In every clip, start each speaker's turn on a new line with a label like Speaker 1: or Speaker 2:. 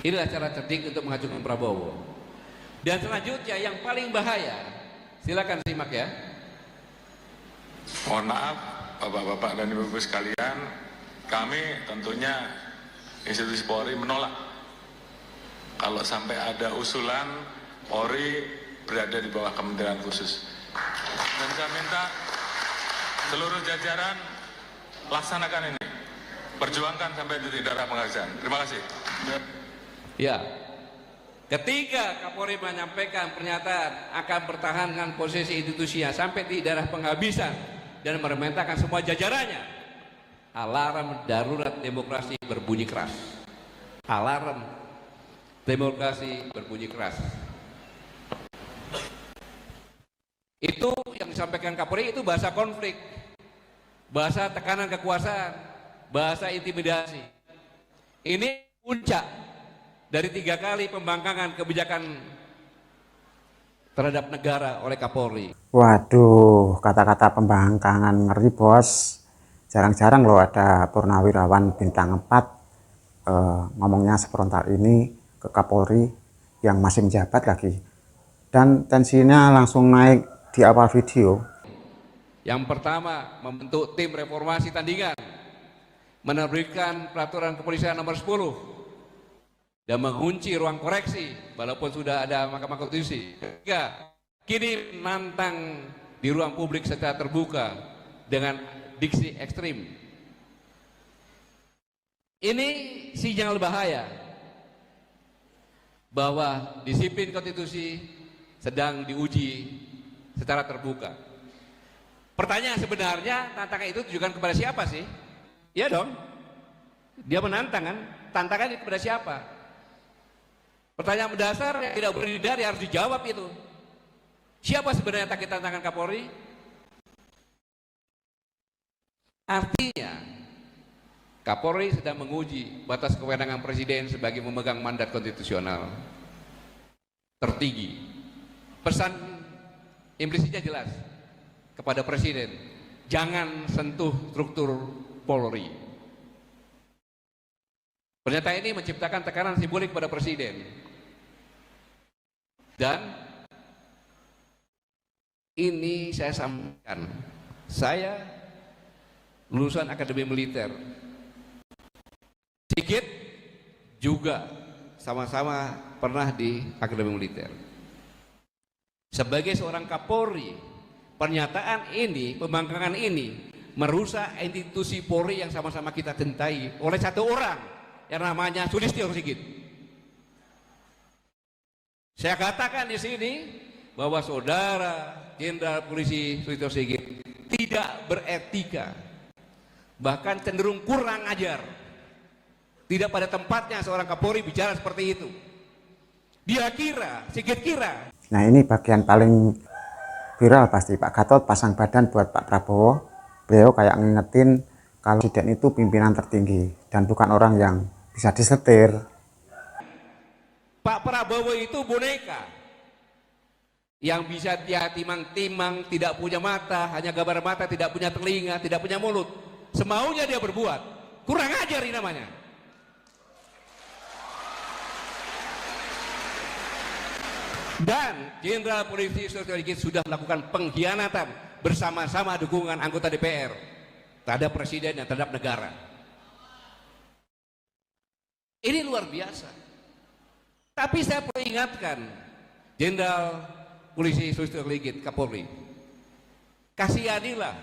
Speaker 1: Inilah cara cerdik untuk mengajukan Prabowo. Dan selanjutnya yang paling bahaya, silakan simak ya.
Speaker 2: Mohon maaf Bapak-bapak dan Ibu-ibu sekalian, kami tentunya institusi Polri menolak kalau sampai ada usulan Polri berada di bawah Kementerian Khusus. Dan saya minta seluruh jajaran laksanakan ini, perjuangkan sampai titik darah penghabisan. Terima kasih.
Speaker 1: Ya, ketika Kapolri menyampaikan pernyataan akan pertahankan posisi institusinya sampai di darah penghabisan dan memerintahkan semua jajarannya, alarm darurat demokrasi berbunyi keras. Alarm demokrasi berbunyi keras. Itu yang disampaikan Kapolri itu bahasa konflik, bahasa tekanan kekuasaan, bahasa intimidasi. Ini puncak dari 3 kali pembangkangan kebijakan terhadap negara oleh Kapolri.
Speaker 3: Waduh, kata-kata pembangkangan ngeri bos. Jarang-jarang loh ada purnawirawan bintang 4 ngomongnya sefrontal ini ke Kapolri yang masih menjabat lagi. Dan tensinya langsung naik di awal video.
Speaker 1: Yang pertama, membentuk tim reformasi tandingan, menerbitkan peraturan kepolisian nomor 10 dan mengunci ruang koreksi walaupun sudah ada Mahkamah Konstitusi. Ketiga, kini menantang di ruang publik secara terbuka dengan diksi ekstrim. Ini sinyal bahaya bahwa disiplin konstitusi sedang diuji secara terbuka. Pertanyaan sebenarnya, tantangan itu ditujukan kepada siapa sih? Iya dong, dia menantang kan, tantangan itu kepada siapa? Pertanyaan mendasar yang tidak boleh dihindari harus dijawab itu. Siapa sebenarnya tantangan Kapolri? Artinya Kapolri sedang menguji batas kewenangan Presiden sebagai memegang mandat konstitusional tertinggi. Pesan implisitnya jelas kepada Presiden, jangan sentuh struktur Polri. Pernyataan ini menciptakan tekanan simbolik pada Presiden. Dan ini saya sampaikan, saya lulusan Akademi Militer, Sigit juga sama-sama pernah di Akademi Militer. Sebagai seorang Kapolri, pernyataan ini, pembangkangan ini merusak institusi Polri yang sama-sama kita cintai oleh satu orang yang namanya Sulistyo Sigit. Saya katakan di sini bahwa saudara Jenderal Polisi Sulistyo Sigit tidak beretika, bahkan cenderung kurang ajar. Tidak pada tempatnya seorang Kapolri bicara seperti itu. Dia kira, Sigit kira.
Speaker 3: Nah ini bagian paling viral pasti. Pak Gatot pasang badan buat Pak Prabowo. Beliau kayak ngingetin kalau Presiden itu pimpinan tertinggi dan bukan orang yang bisa disetir.
Speaker 1: Pak Prabowo itu boneka yang bisa dia timang-timang, tidak punya mata, hanya gambar mata, tidak punya telinga, tidak punya mulut. Semaunya dia berbuat. Kurang ajar ini namanya. Dan Jenderal Polisi Sulistyo Sigit sudah melakukan pengkhianatan bersama-sama dukungan anggota DPR terhadap Presiden dan terhadap negara. Ini luar biasa. Tapi saya perlu ingatkan Jenderal Polisi Sulistyo Sigit, Kapolri, kasihanilah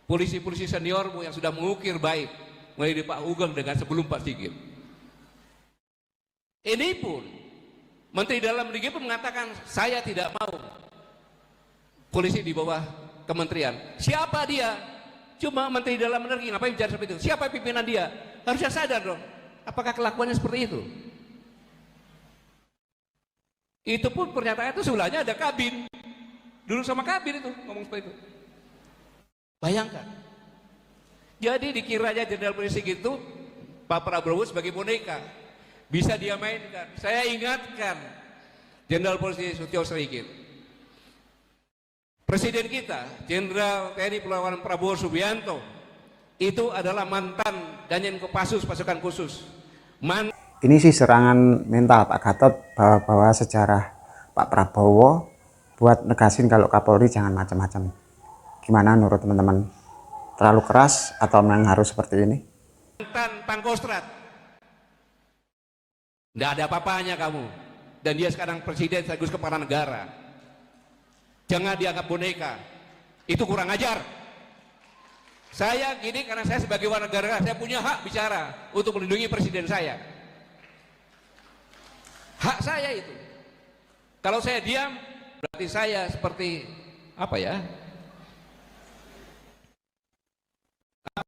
Speaker 1: polisi-polisi seniormu yang sudah mengukir baik mulai dari Pak Ugeng dengan sebelum Pak Sigit. Ini pun Menteri Dalam Negeri pun mengatakan saya tidak mau polisi di bawah kementerian. Siapa dia? Cuma Menteri Dalam Negeri, ngapain bicara seperti itu? Siapa pimpinan dia? Harusnya sadar dong. Apakah kelakuannya seperti itu? Itu pun pernyataan itu sebelahnya ada Kabin. Dulu sama Kabin itu ngomong seperti itu. Bayangkan. Jadi dikiranya Jenderal Polisi gitu Pak Prabowo sebagai boneka. Bisa dia mainkan. Saya ingatkan Jenderal Polisi Sulistyo Sigit, Presiden kita Jenderal TNI Purnawirawan Prabowo Subianto itu adalah mantan Danjen Kopassus pasukan khusus.
Speaker 3: Ini sih serangan mental Pak Gatot, bawa sejarah Pak Prabowo buat negasin kalau Kapolri jangan macam-macam. Gimana menurut teman-teman? Terlalu keras atau memang harus seperti ini?
Speaker 1: Mantan Pangkostrat, nggak ada apa-apanya kamu. Dan dia sekarang presiden sekaligus kepala negara. Jangan dianggap boneka. Itu kurang ajar. Saya gini karena saya sebagai warga negara, saya punya hak bicara untuk melindungi presiden saya. Hak saya itu. Kalau saya diam, berarti saya seperti apa ya?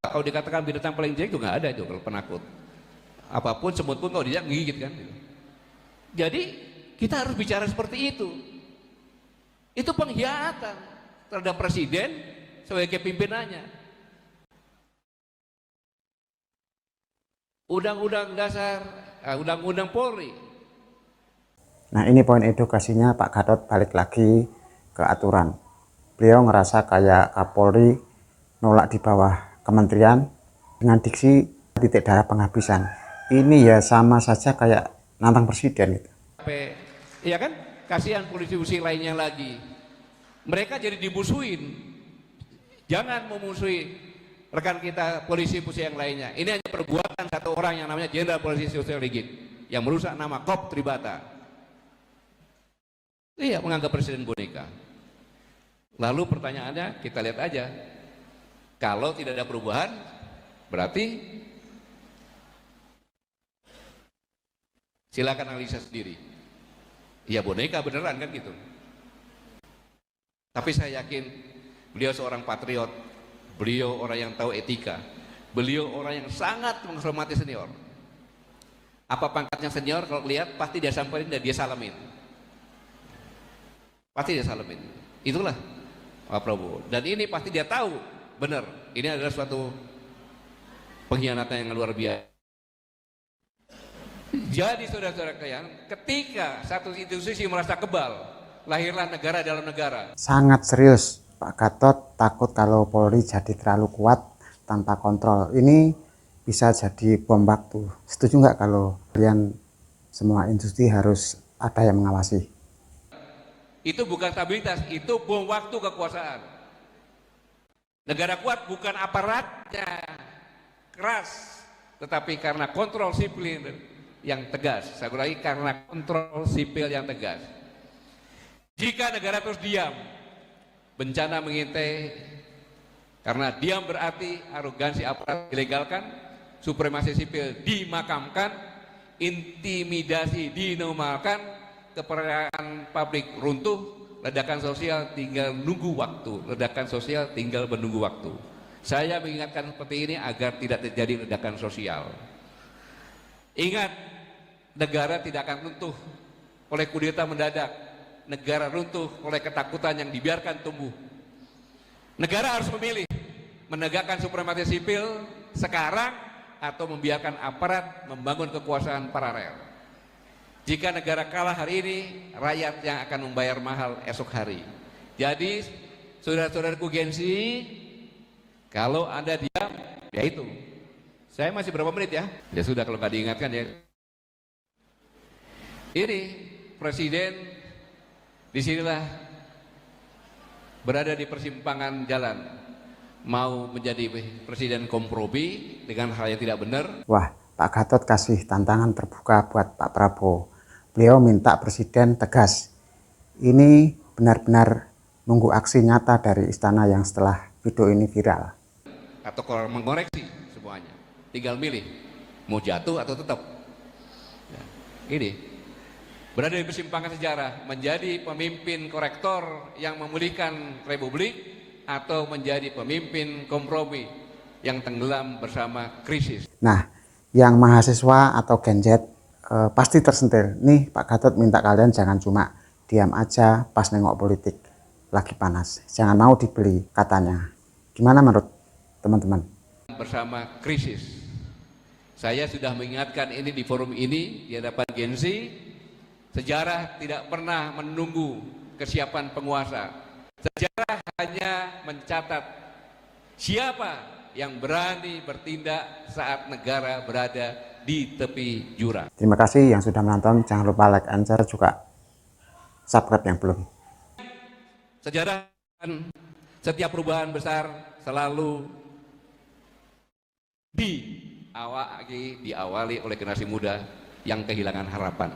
Speaker 1: Kalau dikatakan binatang paling jelek juga nggak ada itu kalau penakut. Apapun semut pun kalau dia ngigit kan. Jadi kita harus bicara seperti itu. Itu pengkhianatan terhadap presiden sebagai pimpinannya. Undang-undang dasar, undang-undang Polri.
Speaker 3: Nah ini poin edukasinya Pak Gatot, balik lagi ke aturan. Beliau ngerasa kayak Kapolri nolak di bawah kementerian dengan diksi titik darah penghabisan. Ini ya sama saja kayak nantang presiden gitu.
Speaker 1: Iya kan? Kasihan polisi-polisi lainnya lagi. Mereka jadi dimusuhin. Jangan memusuhi rekan kita polisi-polisi yang lainnya. Ini hanya perbuatan satu orang yang namanya Jenderal Polisi Sosial Rigid yang merusak nama Kop Tribata. Iya, menganggap presiden boneka. Lalu pertanyaannya kita lihat aja. Kalau tidak ada perubahan, berarti silakan analisa sendiri. Ya boneka beneran kan gitu. Tapi saya yakin beliau seorang patriot, beliau orang yang tahu etika, beliau orang yang sangat menghormati senior. Apa pangkatnya senior kalau lihat pasti dia samperin dan dia salamin. Pasti dia salamin. Itulah Pak Prabowo. Dan ini pasti dia tahu benar. Ini adalah suatu pengkhianatan yang luar biasa. Jadi saudara-saudara kalian, ketika satu institusi merasa kebal, lahirlah negara dalam negara.
Speaker 3: Sangat serius Pak Gatot takut kalau Polri jadi terlalu kuat tanpa kontrol. Ini bisa jadi bom waktu. Setuju nggak kalau kalian semua industri harus ada yang mengawasi?
Speaker 1: Itu bukan stabilitas, itu bom waktu kekuasaan. Negara kuat bukan aparatnya keras, tetapi karena kontrol sipil yang tegas. Saya ulangi, karena kontrol sipil yang tegas. Jika negara terus diam, bencana mengintai. Karena diam berarti arogansi aparat dilegalkan, supremasi sipil dimakamkan, intimidasi dinormalkan, kepercayaan publik runtuh, ledakan sosial tinggal menunggu waktu. Ledakan sosial tinggal menunggu waktu. Saya mengingatkan seperti ini agar tidak terjadi ledakan sosial. Ingat, negara tidak akan runtuh oleh kudeta mendadak. Negara runtuh oleh ketakutan yang dibiarkan tumbuh. Negara harus memilih menegakkan supremasi sipil sekarang atau membiarkan aparat membangun kekuasaan paralel. Jika negara kalah hari ini, rakyat yang akan membayar mahal esok hari. Jadi, saudara-saudaraku gengsi, kalau Anda diam, ya itu. Saya masih berapa menit ya? Ya sudah kalau nggak diingatkan ya. Ini presiden disinilah berada di persimpangan jalan. Mau menjadi presiden kompromi dengan hal yang tidak benar.
Speaker 3: Wah, Pak Gatot kasih tantangan terbuka buat Pak Prabowo. Beliau minta presiden tegas. Ini benar-benar nunggu aksi nyata dari istana yang setelah video ini viral.
Speaker 1: Atau kalau mengoreksi semuanya, tinggal milih mau jatuh atau tetap. Ya, ini berada di persimpangan sejarah, menjadi pemimpin korektor yang memulihkan republik atau menjadi pemimpin kompromi yang tenggelam bersama krisis.
Speaker 3: Nah, yang mahasiswa atau Gen Z pasti tersentil. Nih Pak Gatot minta kalian jangan cuma diam aja pas nengok politik lagi panas. Jangan mau dibeli katanya. Gimana menurut teman-teman?
Speaker 1: Bersama krisis. Saya sudah mengingatkan ini di forum ini di hadapan Gen Z. Sejarah tidak pernah menunggu kesiapan penguasa. Sejarah hanya mencatat siapa yang berani bertindak saat negara berada di tepi jurang.
Speaker 3: Terima kasih yang sudah menonton. Jangan lupa like and share, juga subscribe yang belum.
Speaker 1: Sejarah setiap perubahan besar selalu diawali oleh generasi muda yang kehilangan harapan.